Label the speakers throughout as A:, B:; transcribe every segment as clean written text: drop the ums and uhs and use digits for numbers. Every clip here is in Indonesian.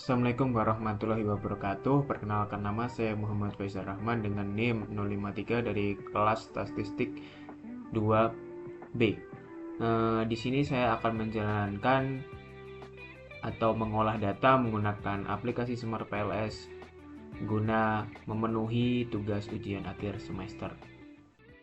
A: Assalamualaikum warahmatullahi wabarakatuh. Perkenalkan, nama saya Muhammad Faisal Rahman dengan NIM 053 dari kelas statistik 2B. Di sini saya akan menjalankan atau mengolah data menggunakan aplikasi Smart PLS guna memenuhi tugas ujian akhir semester.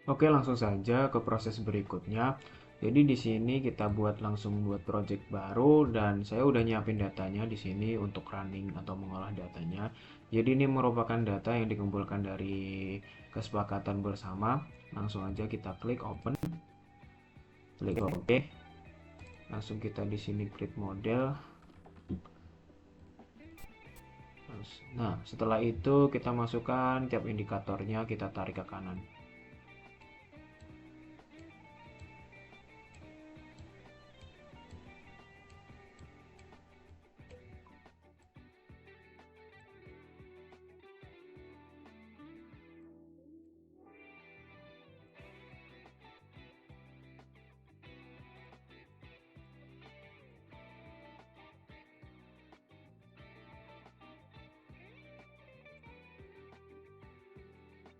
A: Oke, langsung saja ke proses berikutnya. Jadi di sini kita langsung buat project baru dan saya udah nyiapin datanya di sini untuk running atau mengolah datanya. Jadi ini merupakan data yang dikumpulkan dari kesepakatan bersama. Langsung aja kita klik open, klik OK. Langsung kita di sini create model. Nah, setelah itu kita masukkan tiap indikatornya, kita tarik ke kanan.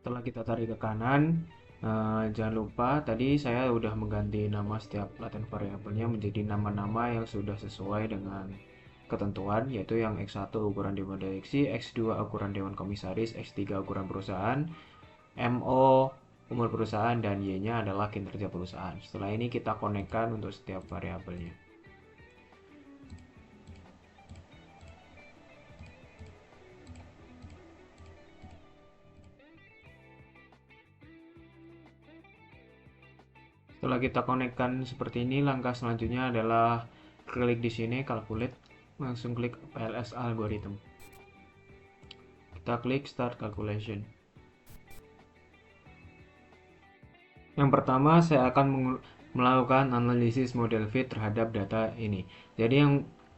A: Setelah kita tarik ke kanan, jangan lupa tadi saya udah mengganti nama setiap latent variabelnya menjadi nama-nama yang sudah sesuai dengan ketentuan, yaitu yang X1 ukuran dewan direksi, X2 ukuran dewan komisaris, X3 ukuran perusahaan, MO umur perusahaan, dan Y-nya adalah kinerja perusahaan. Setelah ini kita konekkan untuk setiap variabelnya. Setelah kita konekkan seperti ini, langkah selanjutnya adalah klik di sini calculate, langsung klik PLS algorithm. Kita klik start calculation. Yang pertama saya akan melakukan analisis model fit terhadap data ini. Jadi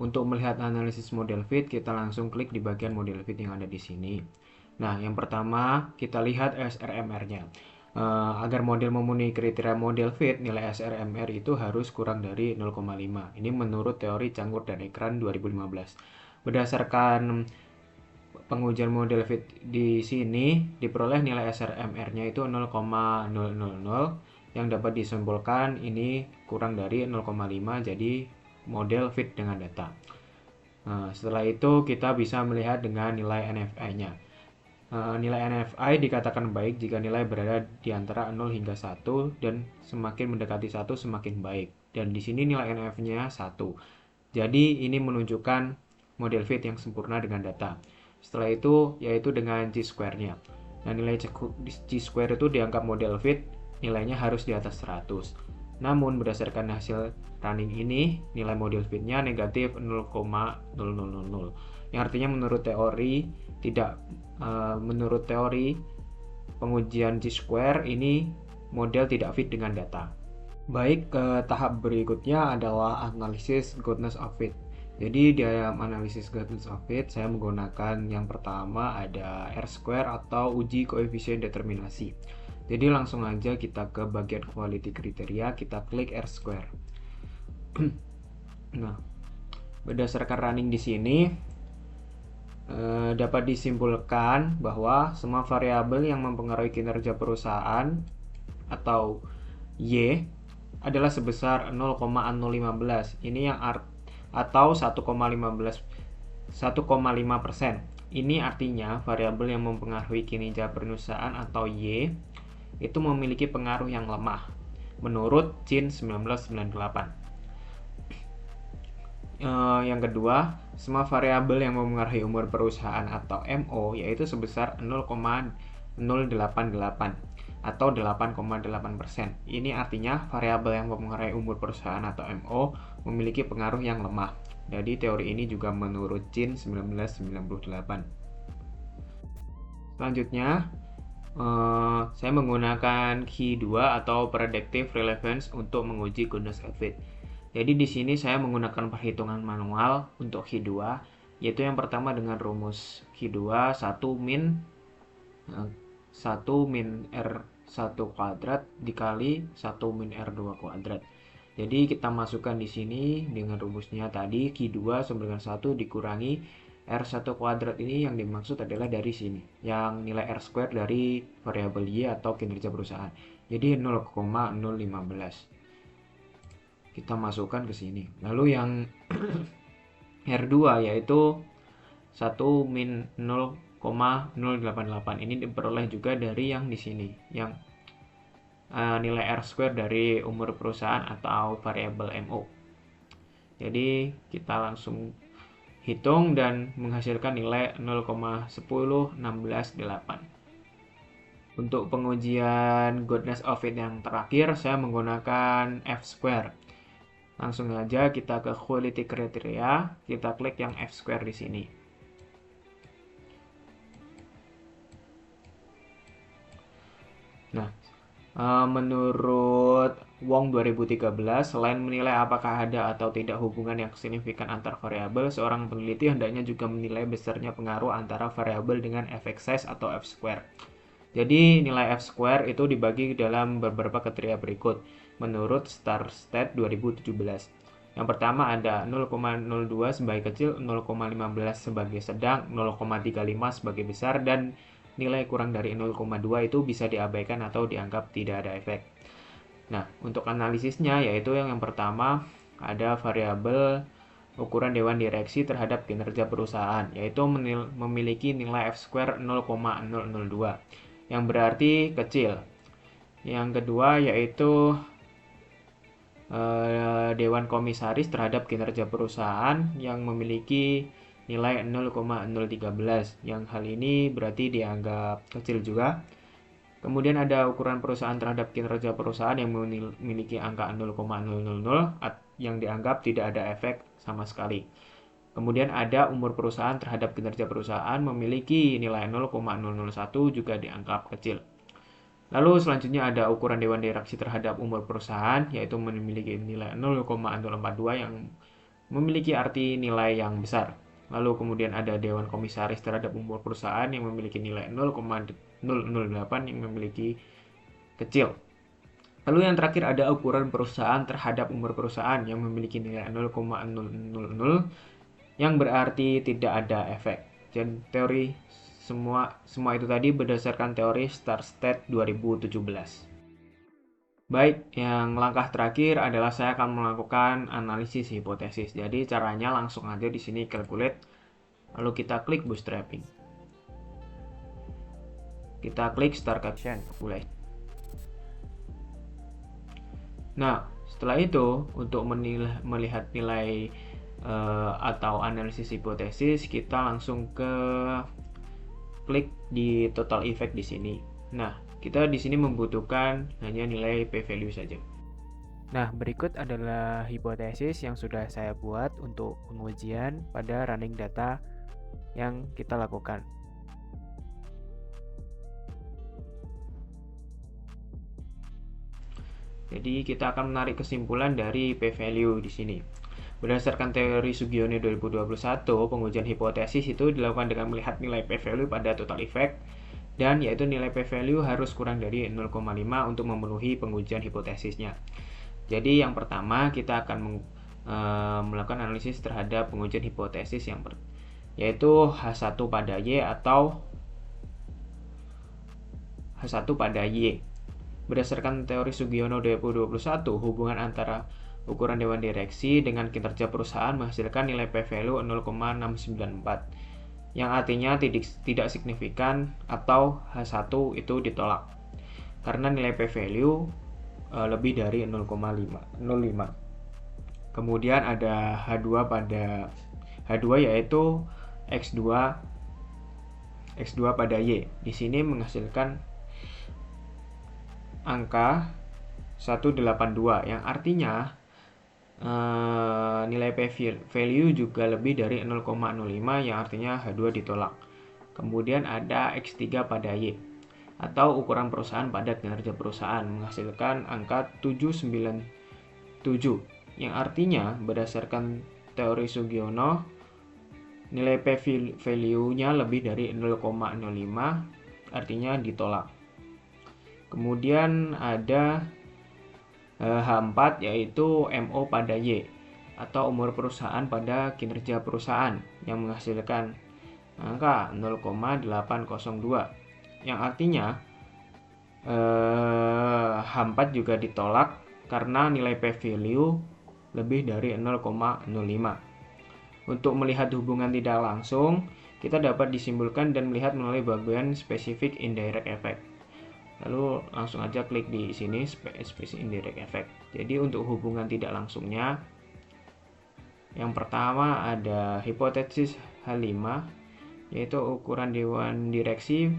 A: untuk melihat analisis model fit, kita langsung klik di bagian model fit yang ada di sini. Nah, yang pertama kita lihat SRMR-nya. Agar model memenuhi kriteria model fit, nilai SRMR itu harus kurang dari 0,5. Ini menurut teori Canggur dan Ekran 2015. Berdasarkan pengujian model fit di sini, diperoleh nilai SRMR-nya itu 0,000, yang dapat disimpulkan ini kurang dari 0,5, jadi model fit dengan data. Nah, setelah itu kita bisa melihat dengan nilai NFI-nya. Nilai NFI dikatakan baik jika nilai berada di antara 0 hingga 1 dan semakin mendekati 1 semakin baik. Dan di sini nilai NF-nya 1. Jadi ini menunjukkan model fit yang sempurna dengan data. Setelah itu yaitu dengan Chi-square-nya. Nah, nilai Chi-square itu dianggap model fit, nilainya harus di atas 100. Namun berdasarkan hasil running ini, nilai model fit-nya negatif 0,0000. Yang artinya menurut teori pengujian Chi-square ini model tidak fit dengan data. Baik, ke tahap berikutnya adalah analisis goodness of fit. Jadi dalam analisis goodness of fit saya menggunakan yang pertama ada R-square atau uji koefisien determinasi. Jadi langsung aja kita ke bagian quality kriteria, kita klik R-square. Nah, berdasarkan running di sini dapat disimpulkan bahwa semua variabel yang mempengaruhi kinerja perusahaan atau Y adalah sebesar 0,015. Ini yang atau 1,5%. Ini artinya variabel yang mempengaruhi kinerja perusahaan atau Y itu memiliki pengaruh yang lemah menurut Chin 1998. Yang kedua, semua variabel yang mempengaruhi umur perusahaan atau MO yaitu sebesar 0,088 atau 8,8%. Ini artinya variabel yang mempengaruhi umur perusahaan atau MO memiliki pengaruh yang lemah. Jadi teori ini juga menurut Chin 1998. Selanjutnya, saya menggunakan Q2 atau Predictive Relevance untuk menguji goodness of fit. Jadi di sini saya menggunakan perhitungan manual untuk Q2, yaitu yang pertama dengan rumus Q2 1 min R1 kuadrat dikali 1 min R2 kuadrat. Jadi kita masukkan di sini dengan rumusnya tadi Q2 sama dengan 1 dikurangi R1 kuadrat ini yang dimaksud adalah dari sini, yang nilai R square dari variabel Y atau kinerja perusahaan. Jadi 0,015. Kita masukkan ke sini. Lalu yang R2 yaitu 1 min 0,088 ini diperoleh juga dari yang di sini, yang nilai R square dari umur perusahaan atau variabel MO. Jadi kita langsung hitung dan menghasilkan nilai 0,10168. Untuk pengujian goodness of fit yang terakhir, saya menggunakan F square. Langsung saja kita ke quality criteria, kita klik yang F square di sini. Nah, menurut Wong 2013, selain menilai apakah ada atau tidak hubungan yang signifikan antar variabel, seorang peneliti hendaknya juga menilai besarnya pengaruh antara variabel dengan efek size atau F square. Jadi nilai F square itu dibagi dalam beberapa kriteria berikut menurut Starstat 2017. Yang pertama ada 0,02 sebagai kecil, 0,15 sebagai sedang, 0,35 sebagai besar, dan nilai kurang dari 0,2 itu bisa diabaikan atau dianggap tidak ada efek. Nah, untuk analisisnya yaitu yang pertama ada variabel ukuran dewan direksi terhadap kinerja perusahaan, yaitu memiliki nilai F square 0,002 yang berarti kecil. Yang kedua yaitu dewan komisaris terhadap kinerja perusahaan yang memiliki nilai 0,013 yang hal ini berarti dianggap kecil juga. Kemudian ada ukuran perusahaan terhadap kinerja perusahaan yang memiliki angka 0,000 yang dianggap tidak ada efek sama sekali. Kemudian ada umur perusahaan terhadap kinerja perusahaan memiliki nilai 0,001 juga dianggap kecil. Lalu selanjutnya ada ukuran dewan direksi terhadap umur perusahaan yaitu memiliki nilai 0,042 yang memiliki arti nilai yang besar. Lalu kemudian ada dewan komisaris terhadap umur perusahaan yang memiliki nilai 0,008 yang memiliki kecil. Lalu yang terakhir ada ukuran perusahaan terhadap umur perusahaan yang memiliki nilai 0,000 yang berarti tidak ada efek. Dan teori semua itu tadi berdasarkan teori Starstat 2017. Baik, yang langkah terakhir adalah saya akan melakukan analisis hipotesis. Jadi caranya langsung aja di sini calculate, lalu kita klik bootstrapping. Kita klik start caption, mulai. Nah, setelah itu untuk melihat nilai atau analisis hipotesis, kita langsung ke klik di total effect di sini. Nah, kita di sini membutuhkan hanya nilai p-value saja. Nah, berikut adalah hipotesis yang sudah saya buat untuk pengujian pada running data yang kita lakukan. Jadi kita akan menarik kesimpulan dari p-value di sini. Berdasarkan teori Sugiono 2021, pengujian hipotesis itu dilakukan dengan melihat nilai p-value pada total effect, dan yaitu nilai p-value harus kurang dari 0,5 untuk memenuhi pengujian hipotesisnya. Jadi yang pertama kita akan melakukan analisis terhadap pengujian hipotesis yaitu H1 pada Y atau H1 pada Y. Berdasarkan teori Sugiono 2021, hubungan antara ukuran dewan direksi dengan kinerja perusahaan menghasilkan nilai p-value 0,694 yang artinya tidak signifikan atau H1 itu ditolak karena nilai p-value lebih dari 0,05. Kemudian ada H2 yaitu X2 pada Y. Di sini menghasilkan angka 182 yang artinya nilai p-value juga lebih dari 0,05 yang artinya H2 ditolak. Kemudian ada X3 pada Y atau ukuran perusahaan pada kinerja perusahaan menghasilkan angka 797 yang artinya berdasarkan teori Sugiono nilai p-value-nya lebih dari 0,05 artinya ditolak. Kemudian ada H4 yaitu MO pada Y atau umur perusahaan pada kinerja perusahaan yang menghasilkan angka 0,802, yang artinya H4 juga ditolak karena nilai p-value lebih dari 0,05. Untuk melihat hubungan tidak langsung, kita dapat disimpulkan dan melihat melalui bagian spesifik indirect effect. Lalu langsung aja klik di sini spesifik indirect effect. Jadi untuk hubungan tidak langsungnya, yang pertama ada hipotesis H5, yaitu ukuran dewan direksi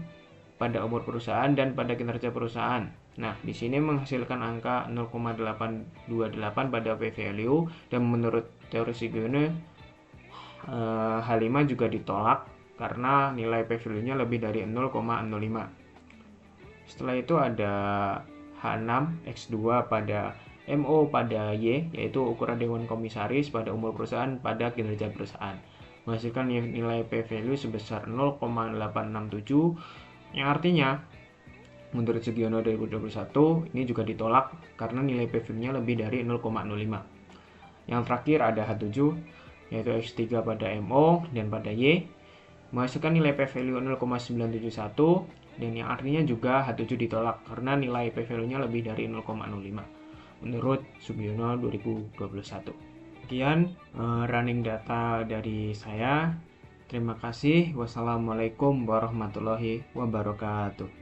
A: pada umur perusahaan dan pada kinerja perusahaan. Nah, di sini menghasilkan angka 0,828 pada p-value, dan menurut teori Sugiono H5 juga ditolak karena nilai p-value-nya lebih dari 0,05. Setelah itu ada H6 X2 pada MO pada Y, yaitu ukuran dewan komisaris pada umur perusahaan pada kinerja perusahaan, menghasilkan nilai p-value sebesar 0,867, yang artinya menurut Sugiono 2021 ini juga ditolak karena nilai p-value-nya lebih dari 0,05. Yang terakhir ada H7, yaitu X3 pada MO dan pada Y, menghasilkan nilai p-value 0,971, dan yang artinya juga H7 ditolak karena nilai p-value-nya lebih dari 0,05 menurut Sugiono 2021. Sekian running data dari saya. Terima kasih. Wassalamualaikum warahmatullahi wabarakatuh.